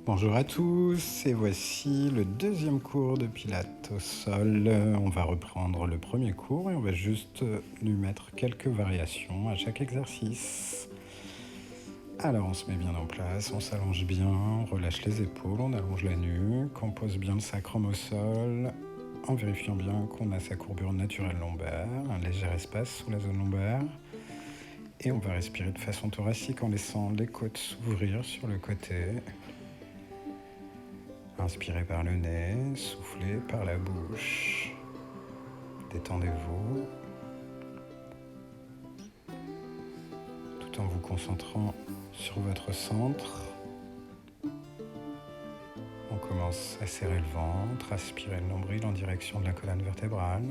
Bonjour à tous, et voici le deuxième cours de Pilates au sol. On va reprendre le premier cours et on va juste lui mettre quelques variations à chaque exercice. Alors on se met bien en place, on s'allonge bien, on relâche les épaules, on allonge la nuque, on pose bien le sacrum au sol en vérifiant bien qu'on a sa courbure naturelle lombaire, un léger espace sous la zone lombaire. Et on va respirer de façon thoracique en laissant les côtes s'ouvrir sur le côté. Inspirez par le nez, soufflez par la bouche. Détendez-vous, tout en vous concentrant sur votre centre. On commence à serrer le ventre, aspirer le nombril en direction de la colonne vertébrale.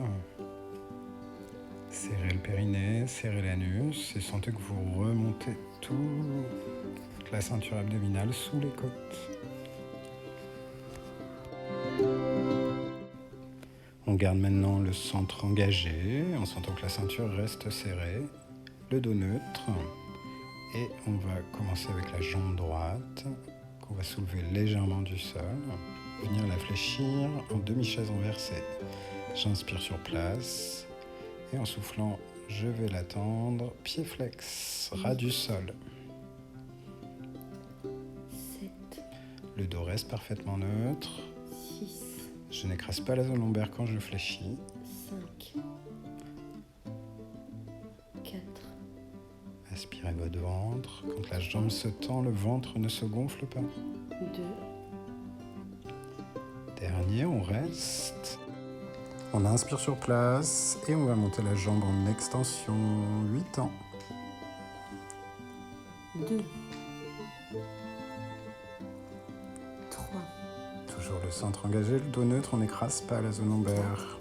Serrez le périnée, serrez l'anus et sentez que vous remontez toute la ceinture abdominale sous les côtes. On garde maintenant le centre engagé en sentant que la ceinture reste serrée, le dos neutre. Et on va commencer avec la jambe droite qu'on va soulever légèrement du sol, venir la fléchir en demi-chaise renversée. J'inspire sur place et en soufflant, je vais la tendre, pied flex, ras du sol. 7. Le dos reste parfaitement neutre. 6. Je n'écrase pas la zone lombaire quand je fléchis. 5. 4. Aspirez votre ventre. Quand la jambe se tend, le ventre ne se gonfle pas. 2. Dernier, on reste. On inspire sur place et on va monter la jambe en extension. 8 ans. 2. 3. Toujours le centre engagé, le dos neutre, on n'écrase pas la zone lombaire.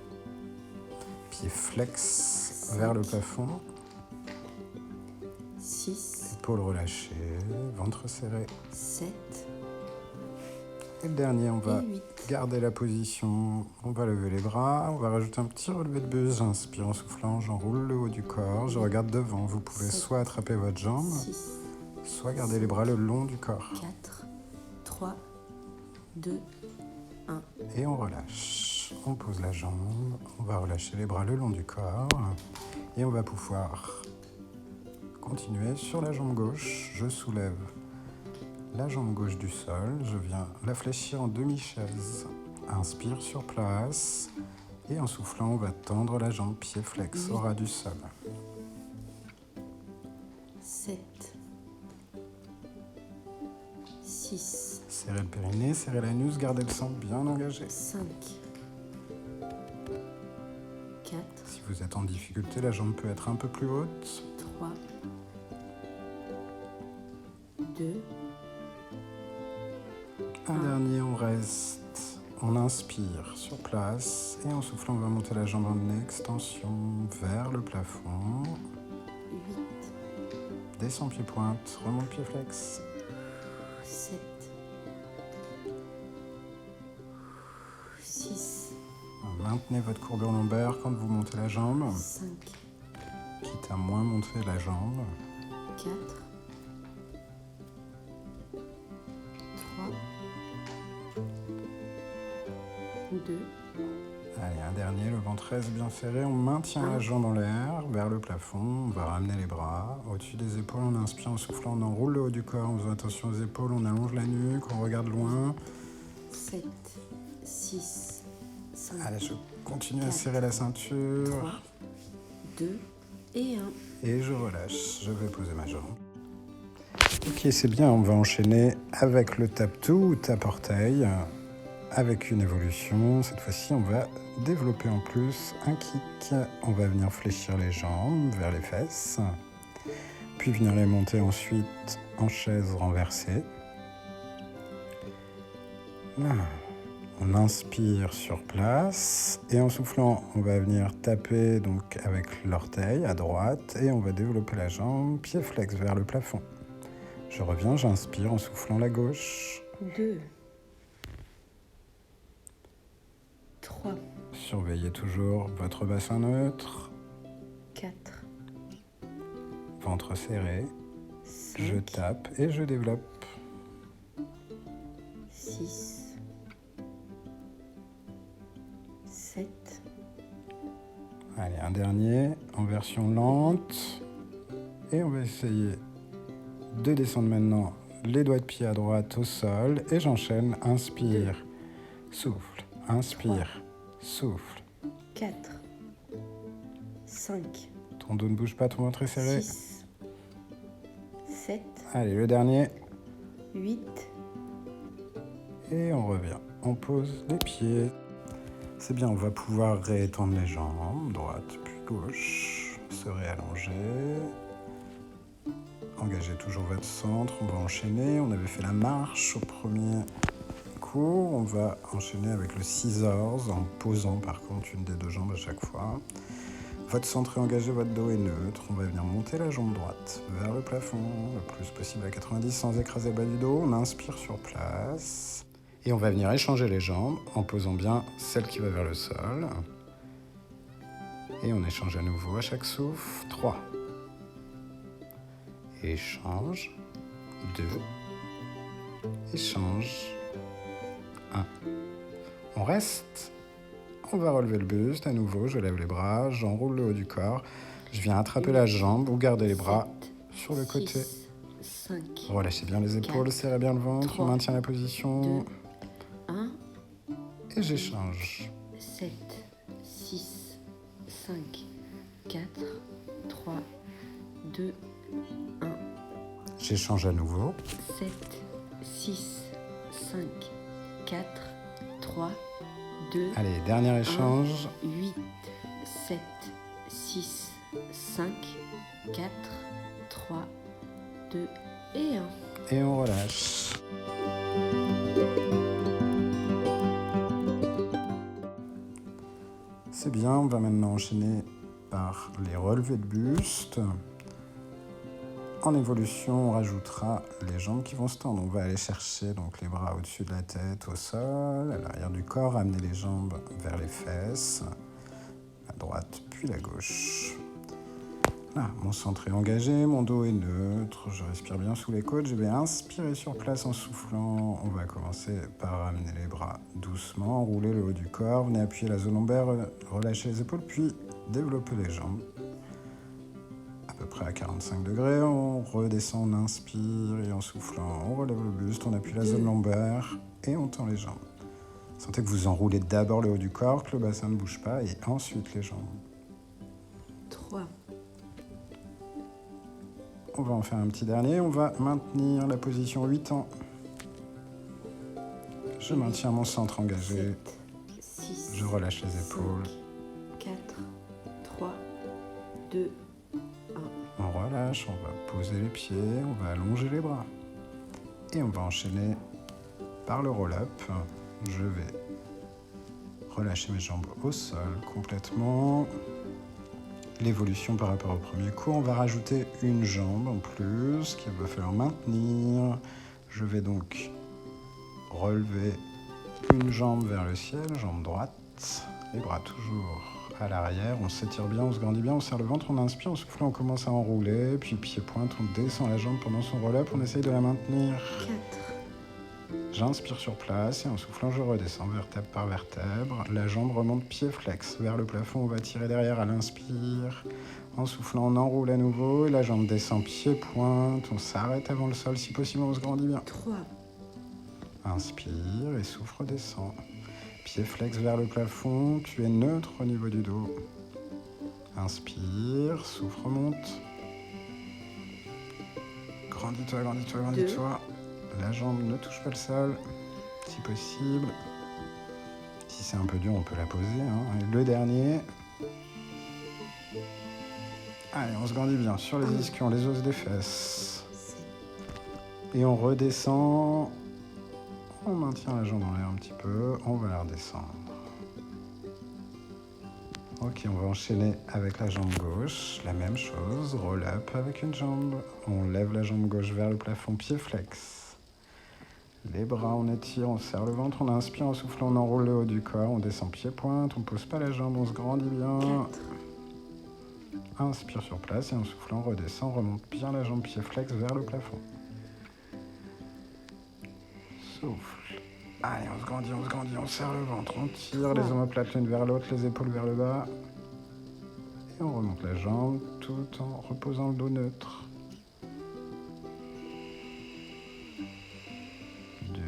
Pied flex vers le plafond. 6. Épaules relâchées, ventre serré. 7. Et le dernier, on va Et 8. garder la position. On va lever les bras, on va rajouter un petit relevé de buste. J'inspire en soufflant, j'enroule le haut du corps, je regarde devant. Vous pouvez soit attraper votre jambe, 6. soit garder les bras le long du corps. 4. 3. 2. 1. Et on relâche. On pose la jambe, on va relâcher les bras le long du corps. Et on va pouvoir continuer sur la jambe gauche. Je soulève la jambe gauche du sol. Je viens la fléchir en demi-chaise. Inspire sur place. Et en soufflant, on va tendre la jambe pied flex au ras du sol. 7. 6. Serrez le périnée, serrez l'anus, gardez le centre bien engagé. 5. 4. Si vous êtes en difficulté, la jambe peut être un peu plus haute. 3. 2. Un dernier, on reste. On inspire sur place et en soufflant, on va monter la jambe en extension vers le plafond. 8. Descend pied pointe, remonte pied flex. 7. 6. Maintenez votre courbure lombaire quand vous montez la jambe, 5. quitte à moins monter la jambe. 4. 3. 2. Allez, un dernier, le ventre reste bien serré. On maintient la jambe en l'air, vers le plafond. On va ramener les bras au-dessus des épaules. On inspire, en soufflant, on enroule le haut du corps. En faisant attention aux épaules, on allonge la nuque, on regarde loin. 7. 6. 5. Allez, je continue à 4, serrer la ceinture. 3. 2. Et 1. Et je relâche, je vais poser ma jambe. Ok, c'est bien, on va enchaîner avec le tap-tout ou tap-orteil, avec une évolution. Cette fois-ci, on va développer en plus un kick. On va venir fléchir les jambes vers les fesses, puis venir les monter ensuite en chaise renversée. Là. On inspire sur place et en soufflant, on va venir taper donc avec l'orteil à droite et on va développer la jambe, pied flex vers le plafond. Je reviens, j'inspire en soufflant la gauche. 2. 3. Surveillez toujours votre bassin neutre. 4, Ventre serré. 5, Je tape et je développe. 6, 7, Allez, un dernier en version lente. Et on va essayer de descendre maintenant les doigts de pied à droite au sol. Et j'enchaîne. Inspire, souffle, inspire, souffle. 4, 5, Ton dos ne bouge pas, ton ventre est serré. 6, 7, Allez, le dernier. 8, Et on revient. On pose les pieds. C'est bien, on va pouvoir réétendre les jambes, droite puis gauche. Se réallonger. Engagez toujours votre centre. On va enchaîner. On avait fait la marche au premier cours. On va enchaîner avec le scissors en posant par contre une des deux jambes à chaque fois. Votre centre est engagé, votre dos est neutre. On va venir monter la jambe droite vers le plafond, le plus possible à 90 sans écraser le bas du dos. On inspire sur place. Et on va venir échanger les jambes en posant bien celle qui va vers le sol. Et on échange à nouveau à chaque souffle. 3. Échange. 2. Échange. 1. On reste. On va relever le buste à nouveau. Je lève les bras, j'enroule le haut du corps. Je viens attraper la jambe ou garder les bras sur le côté. 5, Relâchez bien les épaules, serrez bien le ventre. 3, On maintient la position. 1, Et j'échange. 7, 6, 5, 4, 3, 2, 1, J'échange à nouveau. 7, 6, 5, 4, 3, 2, Allez, dernier échange. 8, 7, 6, 5, 4, 3, 2 et 1. Et on relâche. C'est bien, on va maintenant enchaîner par les relevés de buste. En évolution, on rajoutera les jambes qui vont se tendre. On va aller chercher donc les bras au-dessus de la tête, au sol, à l'arrière du corps, amener les jambes vers les fesses, la droite puis la gauche. Là, mon centre est engagé, mon dos est neutre, je respire bien sous les côtes. Je vais inspirer sur place en soufflant. On va commencer par ramener les bras doucement, enrouler le haut du corps, venez appuyer la zone lombaire, relâcher les épaules, puis développer les jambes. À peu près à 45 degrés, on redescend, on inspire et en soufflant, on relève le buste, on appuie la zone lombaire et on tend les jambes. Sentez que vous enroulez d'abord le haut du corps, que le bassin ne bouge pas et ensuite les jambes. 3, On va en faire un petit dernier, on va maintenir la position 8 ans. Je maintiens mon centre engagé, 7, 6, je relâche les 5, épaules, 4, 3, 2, on relâche, on va poser les pieds, on va allonger les bras. Et on va enchaîner par le roll-up. Je vais relâcher mes jambes au sol complètement. L'évolution par rapport au premier cours, on va rajouter une jambe en plus qu'il va falloir maintenir. Je vais donc relever une jambe vers le ciel, jambe droite, les bras toujours à l'arrière, on s'étire bien, on se grandit bien, on serre le ventre, on inspire, en soufflant, on commence à enrouler, puis pied-pointe, on descend la jambe pendant son roll-up, on essaye de la maintenir. 4, J'inspire sur place et en soufflant, je redescends vertèbre par vertèbre. La jambe remonte pied flex vers le plafond, on va tirer derrière à l'inspire. En soufflant, on enroule à nouveau et la jambe descend pied-pointe. On s'arrête avant le sol, si possible, on se grandit bien. 3, Inspire et souffle, redescend. Pied flex vers le plafond, tu es neutre au niveau du dos. Inspire, souffle, remonte. Grandis-toi, grandis-toi, grandis-toi. La jambe ne touche pas le sol, si possible. Si c'est un peu dur, on peut la poser. Et le dernier. Allez, on se grandit bien sur les ischions, les os des fesses. Et on redescend. On maintient la jambe en l'air un petit peu. On va la redescendre. Ok, on va enchaîner avec la jambe gauche. La même chose, roll-up avec une jambe. On lève la jambe gauche vers le plafond, pied flex. Les bras, on étire, on serre le ventre, on inspire, en soufflant, on enroule le haut du corps, on descend pied-pointe, on pose pas la jambe, on se grandit bien. 4, inspire sur place et en soufflant, redescend, remonte bien la jambe pied flex vers le plafond. Souffle. Allez, on se grandit, on serre le ventre, on tire les omoplates l'une vers l'autre, les épaules vers le bas. Et on remonte la jambe tout en reposant le dos neutre.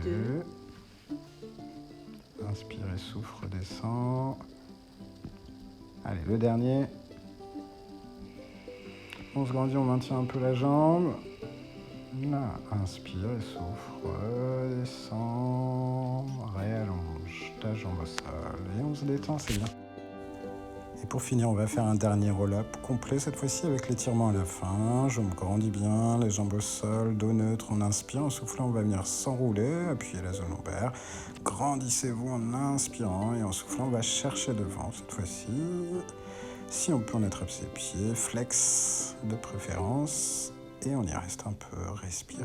2. Inspire et souffle, redescend. Allez, le dernier. On se grandit, on maintient un peu la jambe. Là, inspire et souffle, redescend, réallonge ta jambe au sol et on se détend, c'est bien. Et pour finir, on va faire un dernier roll-up complet, cette fois-ci avec l'étirement à la fin. Je me grandis bien, les jambes au sol, dos neutre, on inspire, en soufflant, on va venir s'enrouler, appuyer la zone lombaire. Grandissez-vous en inspirant et en soufflant, on va chercher devant cette fois-ci. Si on peut, on attrape ses pieds, flex de préférence. Et on y reste un peu, respirer.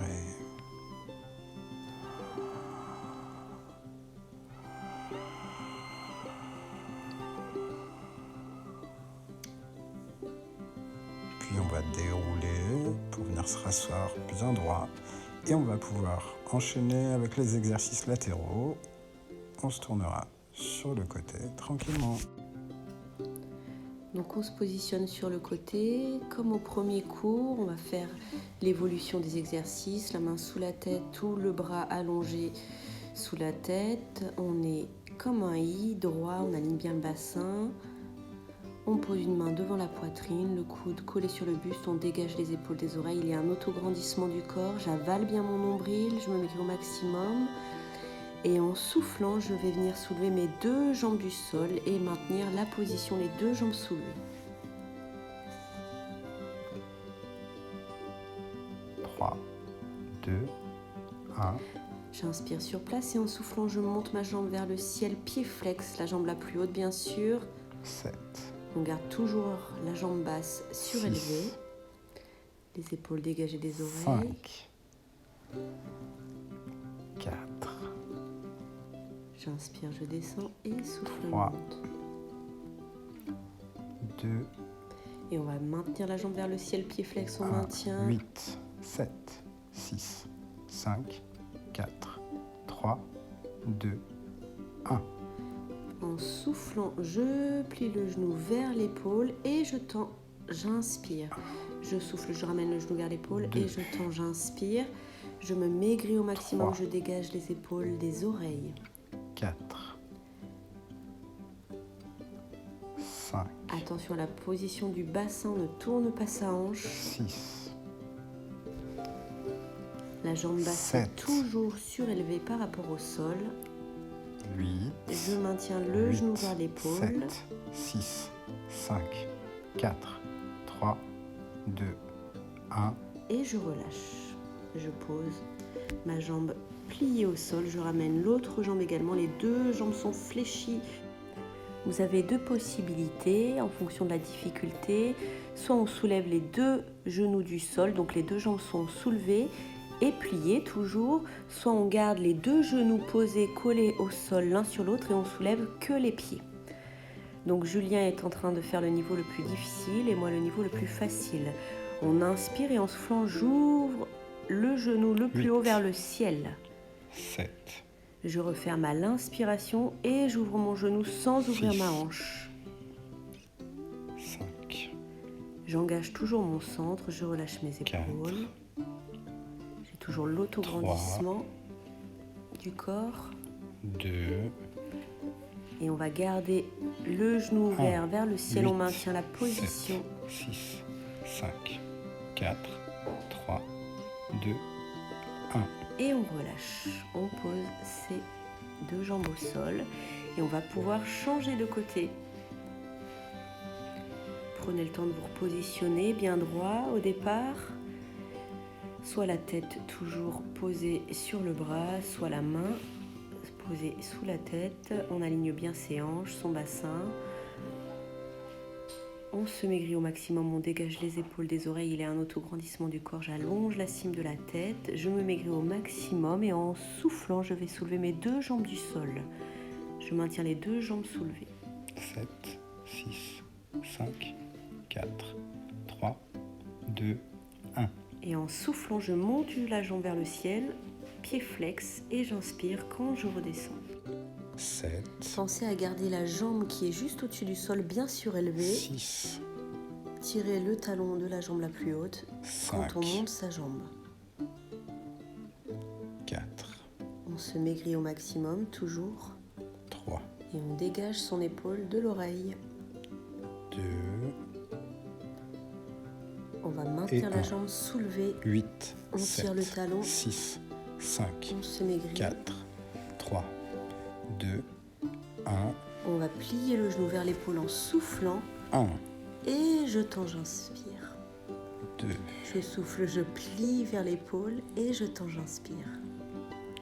Puis on va dérouler pour venir se rasseoir bien droit. Et on va pouvoir enchaîner avec les exercices latéraux. On se tournera sur le côté tranquillement. Donc on se positionne sur le côté, comme au premier cours, on va faire l'évolution des exercices, la main sous la tête, tout le bras allongé sous la tête. On est comme un I, droit, on aligne bien le bassin. On pose une main devant la poitrine, le coude collé sur le buste, on dégage les épaules des oreilles. Il y a un auto-grandissement du corps, j'avale bien mon nombril, je me mets au maximum. Et en soufflant, je vais venir soulever mes 2 jambes du sol et maintenir la position, les 2 jambes soulevées. 3, 2, 1. J'inspire sur place et en soufflant, je monte ma jambe vers le ciel, pied flex, la jambe la plus haute bien sûr. 7. On garde toujours la jambe basse surélevée. 6, les épaules dégagées des oreilles. 5, 4. J'inspire, je descends et souffle, je 3, monte. 2, Et on va maintenir la jambe vers le ciel, pied flex, on 1, maintient. 8, 7, 6, 5, 4, 3, 2, 1. En soufflant, je plie le genou vers l'épaule et je tends, j'inspire. Je souffle, je ramène le genou vers l'épaule et je tends, j'inspire. Je me maigris au maximum, 3, je dégage les épaules des oreilles. 4, 5, Attention à la position du bassin, on ne tourne pas sa hanche. 6, La jambe basse 7, est toujours surélevée par rapport au sol. 8, Je maintiens le 8, genou vers l'épaule. 7, 6, 5, 4, 3, 2, 1. Et je relâche. Je pose ma jambe pliée au sol. Je ramène l'autre jambe également. Les 2 jambes sont fléchies. Vous avez 2 possibilités en fonction de la difficulté. Soit on soulève les 2 genoux du sol, donc les 2 jambes sont soulevées et pliées toujours. Soit on garde les 2 genoux posés, collés au sol l'un sur l'autre et on soulève que les pieds. Donc Julien est en train de faire le niveau le plus difficile et moi le niveau le plus facile. On inspire et en soufflant, j'ouvre le genou le plus 8, haut vers le ciel. 7, Je referme à l'inspiration et j'ouvre mon genou sans ouvrir 6, ma hanche. 5, J'engage toujours mon centre, je relâche mes 4, épaules. J'ai toujours l'autograndissement du corps. 2, Et on va garder le genou ouvert vers le ciel. 8, On maintient la position. 7, 6, 5, 4, 3, 2, 1. Et on relâche. On pose ses 2 jambes au sol. Et on va pouvoir changer de côté. Prenez le temps de vous repositionner bien droit au départ. Soit la tête toujours posée sur le bras, soit la main posée sous la tête. On aligne bien ses hanches, son bassin. On se maigrit au maximum, on dégage les épaules des oreilles, il y a un autograndissement du corps, j'allonge la cime de la tête, je me maigris au maximum et en soufflant, je vais soulever mes 2 jambes du sol. Je maintiens les 2 jambes soulevées. 7, 6, 5, 4, 3, 2, 1. Et en soufflant, je monte la jambe vers le ciel, pied flex, et j'inspire quand je redescends. 7, Pensez à garder la jambe qui est juste au-dessus du sol bien surélevée. 6, Tirez le talon de la jambe la plus haute 5, quand on monte sa jambe. 4, On se maigrit au maximum, toujours. 3, Et on dégage son épaule de l'oreille. 2, On va maintenir Et la un. jambe soulevée. 8, On tire le 7, talon. 6, 5, On se maigrit. 4, 3, 2, 1, On va plier le genou vers l'épaule en soufflant. 1, Et je tends, j'inspire. 2, Je souffle, je plie vers l'épaule et je tends, j'inspire.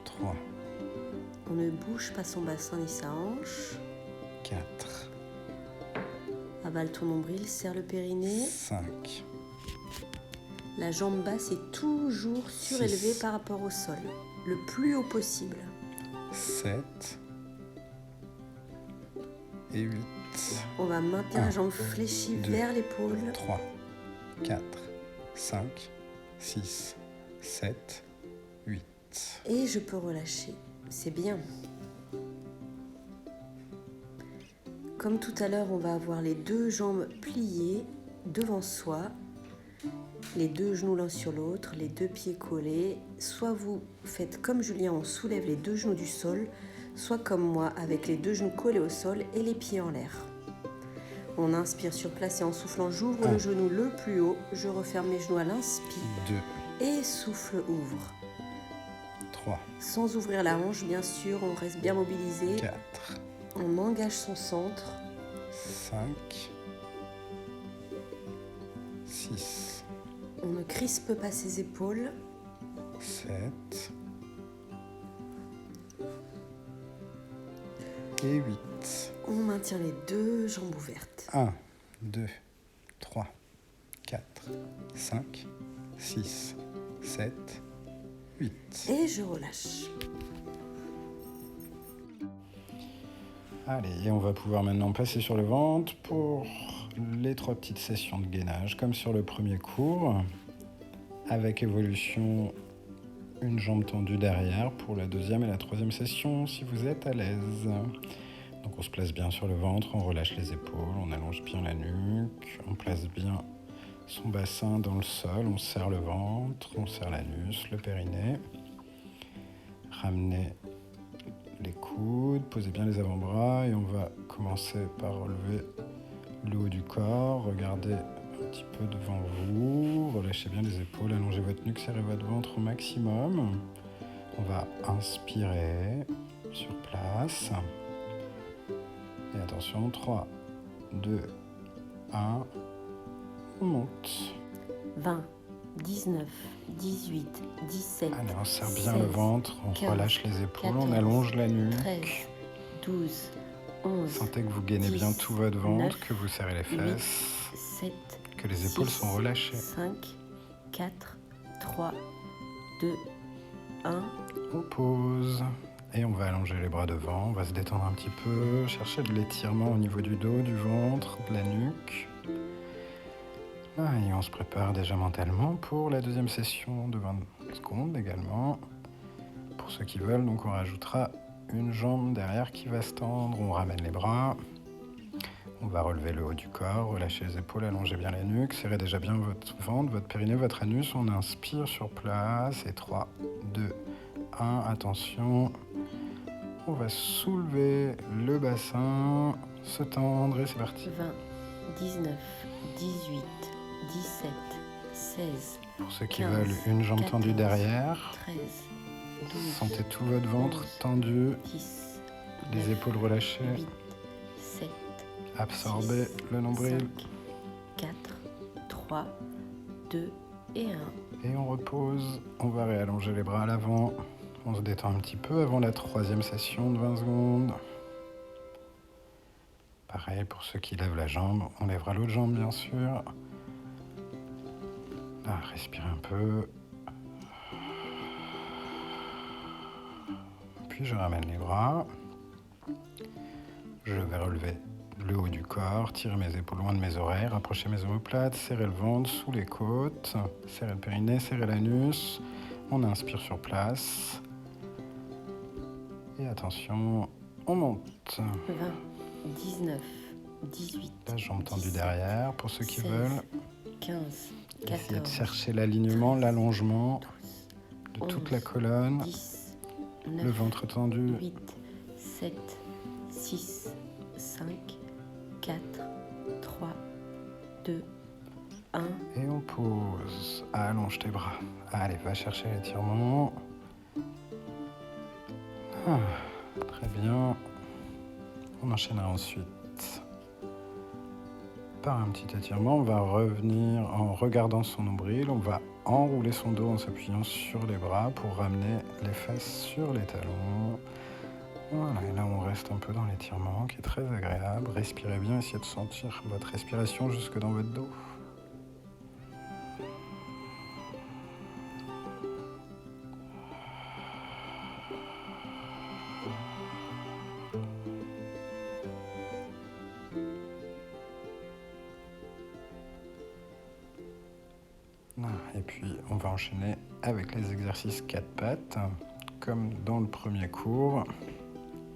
3, On ne bouge pas son bassin ni sa hanche. 4, Avale ton nombril, serre le périnée. 5, La jambe basse est toujours surélevée 6. par rapport au sol, le plus haut possible. 7 et 8, On va maintenir Un, la jambe fléchie 2, vers l'épaule. 3, 4, 5, 6, 7, 8. Et je peux relâcher. C'est bien. Comme tout à l'heure, on va avoir les deux jambes pliées devant soi, les deux genoux l'un sur l'autre, les deux pieds collés. Soit vous faites comme Julien, on soulève les deux genoux du sol, soit comme moi, avec les deux genoux collés au sol et les pieds en l'air. On inspire sur place et en soufflant, j'ouvre le genou le plus haut, je referme mes genoux à l'inspire 2, et souffle, ouvre. 3, Sans ouvrir la hanche, bien sûr, on reste bien mobilisé. 4, On engage son centre. 5, 6, On ne crispe pas ses épaules. 7 et 8. On maintient les deux jambes ouvertes. 1, 2, 3, 4, 5, 6, 7, 8. Et je relâche. Allez, et on va pouvoir maintenant passer sur le ventre pour les 3 petites sessions de gainage, comme sur le premier cours, avec évolution une jambe tendue derrière pour la deuxième et la troisième session, si vous êtes à l'aise. Donc on se place bien sur le ventre, on relâche les épaules, on allonge bien la nuque, on place bien son bassin dans le sol, on serre le ventre, on serre l'anus, le périnée. Ramenez les coudes, posez bien les avant-bras et on va commencer par relever le haut du corps. Regardez un petit peu devant vous, relâchez bien les épaules, allongez votre nuque, serrez votre ventre au maximum. On va inspirer sur place. Et attention, 3, 2, 1, on monte. 20, 19, 18, 17, Allez, on serre bien 16, le ventre, on 15, relâche les épaules, 14, on allonge la 13, nuque. 12, 11, Sentez que vous gainez 10, bien tout votre ventre, 9, que vous serrez les 8, fesses, 7, que les épaules 6, sont relâchées. 5, 4, 3, 2, 1. On pose et on va allonger les bras devant, on va se détendre un petit peu, chercher de l'étirement au niveau du dos, du ventre, de la nuque. Et on se prépare déjà mentalement pour la deuxième session de 20 secondes également. Pour ceux qui veulent, donc on rajoutera une jambe derrière qui va se tendre, on ramène les bras. On va relever le haut du corps, relâcher les épaules, allonger bien la nuque, serrez déjà bien votre ventre, votre périnée, votre anus. On inspire sur place et 3, 2, 1, attention. On va soulever le bassin, se tendre et c'est parti. 20, 19, 18, 17, 16, Pour ceux qui 15, veulent une jambe tendue 14, derrière, 13, 12, sentez tout votre ventre 11, tendu, 10, les 9, épaules relâchées, 8, 7, absorbez 6, le nombril 5, 4, 3, 2 et 1. et on repose. On va réallonger les bras à l'avant. On se détend un petit peu avant la troisième session de 20 secondes. Pareil pour ceux qui lèvent la jambe, on lèvera l'autre jambe bien sûr. Respirez un peu. Puis je ramène les bras. Je vais relever le haut du corps, tirer mes épaules loin de mes oreilles, rapprocher mes omoplates, serrer le ventre sous les côtes, serrer le périnée, serrer l'anus. On inspire sur place. Et attention, on monte. 20, 19, 18, La jambe tendue 17, derrière pour ceux qui 16, veulent. 15, Essayez de 14, chercher l'alignement, l'allongement 12, de toute 11, la colonne. 10, 9, Le ventre tendu. 8, 7, 6, 5, 4, 3, 2, 1. Et on pose. Allonge tes bras. Allez, va chercher l'étirement. Très bien. On enchaînera ensuite par un petit étirement. On va revenir en regardant son nombril. On va enrouler son dos en s'appuyant sur les bras pour ramener les fesses sur les talons. Voilà, et là on reste un peu dans l'étirement qui est très agréable. Respirez bien, essayez de sentir votre respiration jusque dans votre dos. Et puis on va enchaîner avec les exercices 4 pattes, comme dans le premier cours,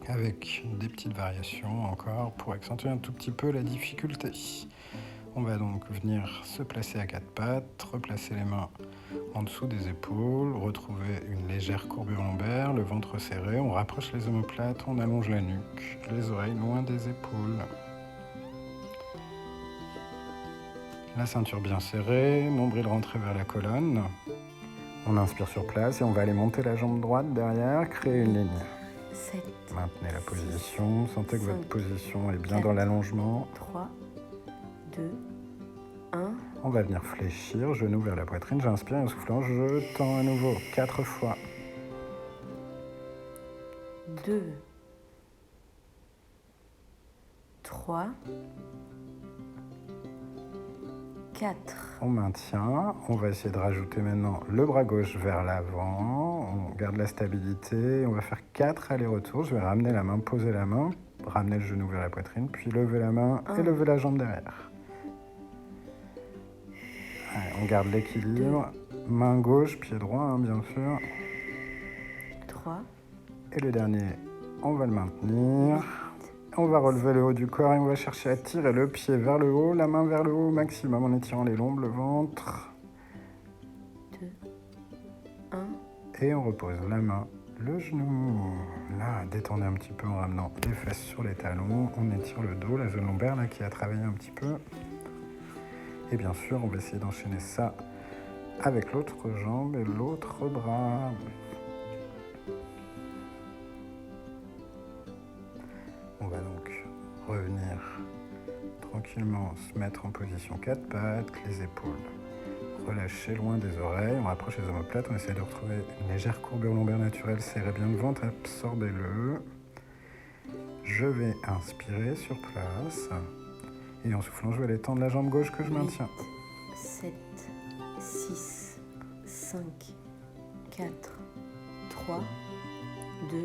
avec des petites variations encore pour accentuer un tout petit peu la difficulté. On va donc venir se placer à 4 pattes, replacer les mains en dessous des épaules, retrouver une légère courbure lombaire, le ventre serré, on rapproche les omoplates, on allonge la nuque, les oreilles loin des épaules. La ceinture bien serrée, nombril rentré vers la colonne. On inspire sur place et on va aller monter la jambe droite derrière, créer une ligne. 7, Maintenez la position, sentez que 5, votre position est bien 4, dans l'allongement. 3, 2, 1. On va venir fléchir, genou vers la poitrine, j'inspire et en soufflant, je tends à nouveau 4 fois. 2, 3, 4. On maintient, on va essayer de rajouter maintenant le bras gauche vers l'avant, on garde la stabilité, on va faire 4 allers-retours, je vais ramener la main, poser la main, ramener le genou vers la poitrine, puis lever la main et lever la jambe derrière. Allez, on garde l'équilibre, main gauche, pied droit bien sûr. 3. Et le dernier, on va le maintenir. On va relever le haut du corps et on va chercher à tirer le pied vers le haut, la main vers le haut au maximum en étirant les lombes, le ventre. 2, 1. Et on repose la main, le genou. Là, détendez un petit peu en ramenant les fesses sur les talons. On étire le dos, la zone lombaire là qui a travaillé un petit peu. Et bien sûr, on va essayer d'enchaîner ça avec l'autre jambe et l'autre bras. On va donc revenir tranquillement, se mettre en position 4 pattes, les épaules relâchées loin des oreilles, on rapproche les omoplates, on essaie de retrouver une légère courbure lombaire naturelle, serrez bien le ventre, absorbez-le. Je vais inspirer sur place et en soufflant, je vais aller tendre la jambe gauche que je maintiens. 7, 6, 5, 4, 3, 2,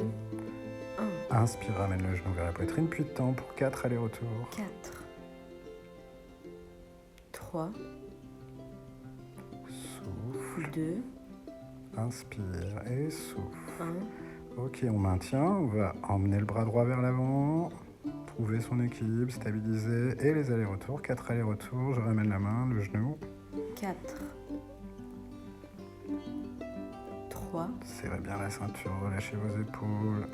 1. Inspire, ramène le genou vers la poitrine, puis tend pour 4 allers-retours. 4, 3, Souffle, 2, inspire et souffle. 1. Ok, on maintient, on va emmener le bras droit vers l'avant, trouver son équilibre, stabiliser et les allers-retours, 4 allers-retours, je ramène la main, le genou. 4, 3, Serrez bien la ceinture, relâchez vos épaules,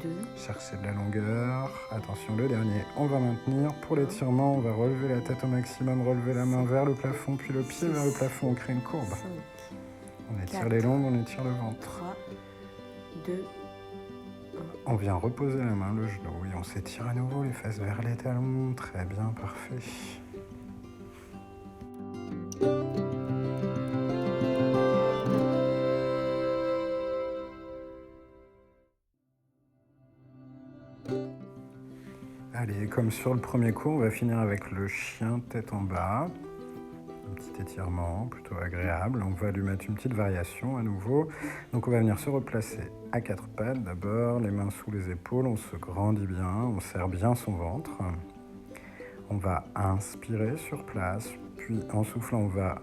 2, cherchez de la longueur. Attention, le dernier, on va maintenir. Pour l'étirement, on va relever la tête au maximum, relever la main vers le plafond, puis le pied vers le plafond, on crée une courbe. 5, On étire 4, les lombes, on étire le ventre. 3, 2, On vient reposer la main, le genou, et on s'étire à nouveau les fesses vers les talons. Très bien, parfait. Allez, comme sur le premier cours, on va finir avec le chien tête en bas. Un petit étirement plutôt agréable. On va lui mettre une petite variation à nouveau. Donc on va venir se replacer à quatre pattes d'abord, les mains sous les épaules, on se grandit bien, on serre bien son ventre. On va inspirer sur place, puis en soufflant, on va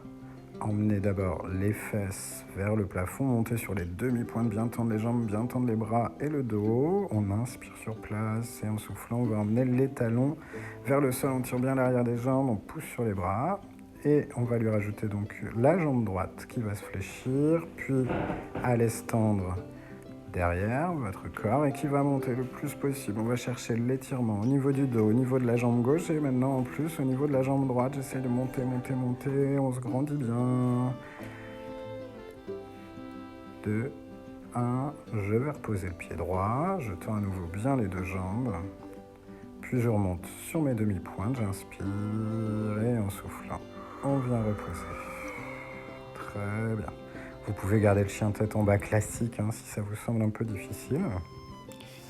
emmener d'abord les fesses vers le plafond, monter sur les demi-pointes, bien tendre les jambes, bien tendre les bras et le dos. On inspire sur place et en soufflant, on va emmener les talons vers le sol. On tire bien l'arrière des jambes, on pousse sur les bras et on va lui rajouter donc la jambe droite qui va se fléchir, puis aller se tendre derrière votre corps et qui va monter le plus possible. On va chercher l'étirement au niveau du dos, au niveau de la jambe gauche et maintenant en plus au niveau de la jambe droite. J'essaie de monter, monter, monter. On se grandit bien. 2, 1. Je vais reposer le pied droit. Je tends à nouveau bien les deux jambes. Puis je remonte sur mes demi-pointes. J'inspire et en soufflant, on vient reposer. Très bien. Vous pouvez garder le chien tête en bas classique si ça vous semble un peu difficile.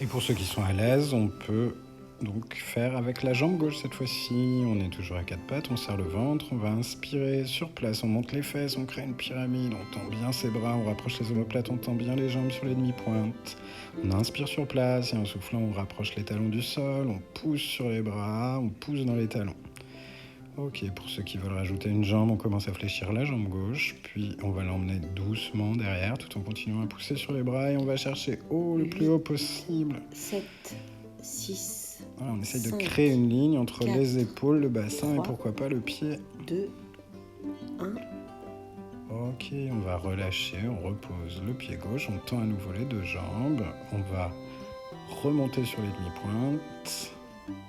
Et pour ceux qui sont à l'aise, on peut donc faire avec la jambe gauche cette fois-ci. On est toujours à quatre pattes, on serre le ventre, on va inspirer sur place, on monte les fesses, on crée une pyramide, on tend bien ses bras, on rapproche les omoplates, on tend bien les jambes sur les demi-pointes. On inspire sur place et en soufflant, on rapproche les talons du sol, on pousse sur les bras, on pousse dans les talons. Ok, pour ceux qui veulent rajouter une jambe, on commence à fléchir la jambe gauche, puis on va l'emmener doucement derrière tout en continuant à pousser sur les bras et on va chercher haut le plus haut possible. 7, 6. Voilà, on essaye 5, de créer une ligne entre 4, les épaules, le bassin 3, et pourquoi pas le pied. 2, 1. Ok, on va relâcher, on repose le pied gauche, on tend à nouveau les deux jambes, on va remonter sur les demi-pointes.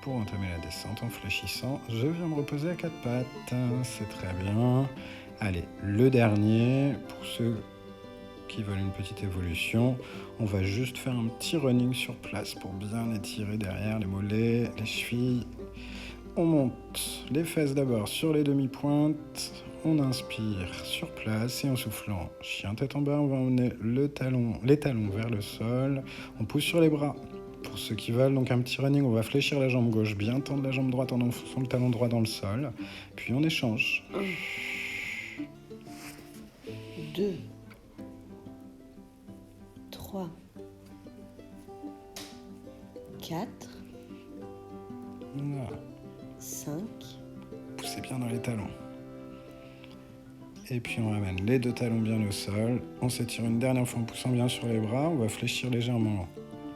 Pour entamer la descente en fléchissant, je viens me reposer à quatre pattes, c'est très bien. Allez, le dernier, pour ceux qui veulent une petite évolution, on va juste faire un petit running sur place pour bien étirer derrière les mollets, les chevilles. On monte les fesses d'abord sur les demi-pointes, on inspire sur place et en soufflant, chien tête en bas, on va emmener les talons vers le sol, on pousse sur les bras. Pour ceux qui veulent, donc un petit running, on va fléchir la jambe gauche, bien tendre la jambe droite en enfonçant le talon droit dans le sol. Puis on échange. 1, 2, 3, 4, Voilà. 5. Poussez bien dans les talons. Et puis on ramène les deux talons bien au sol. On s'étire une dernière fois en poussant bien sur les bras. On va fléchir légèrement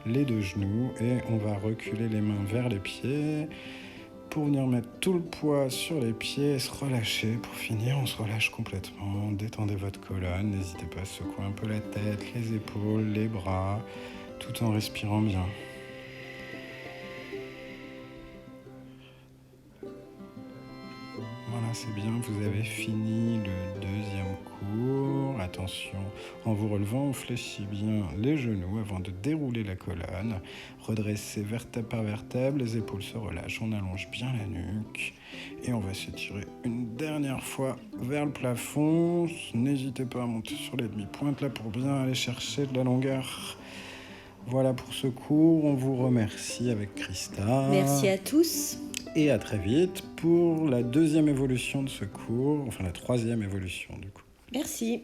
les deux genoux et on va reculer les mains vers les pieds pour venir mettre tout le poids sur les pieds et se relâcher. Pour finir, on se relâche complètement, détendez votre colonne, n'hésitez pas à secouer un peu la tête, les épaules, les bras, tout en respirant bien. Voilà, c'est bien, vous avez fini le deuxième cours. Attention, en vous relevant, on fléchit bien les genoux avant de dérouler la colonne. Redressez vertèbre par vertèbre, les épaules se relâchent, on allonge bien la nuque. Et on va s'étirer une dernière fois vers le plafond. N'hésitez pas à monter sur les demi-pointes là pour bien aller chercher de la longueur. Voilà pour ce cours, on vous remercie avec Christa. Merci à tous. Et à très vite pour la deuxième évolution de ce cours, enfin la troisième évolution du coup. Merci.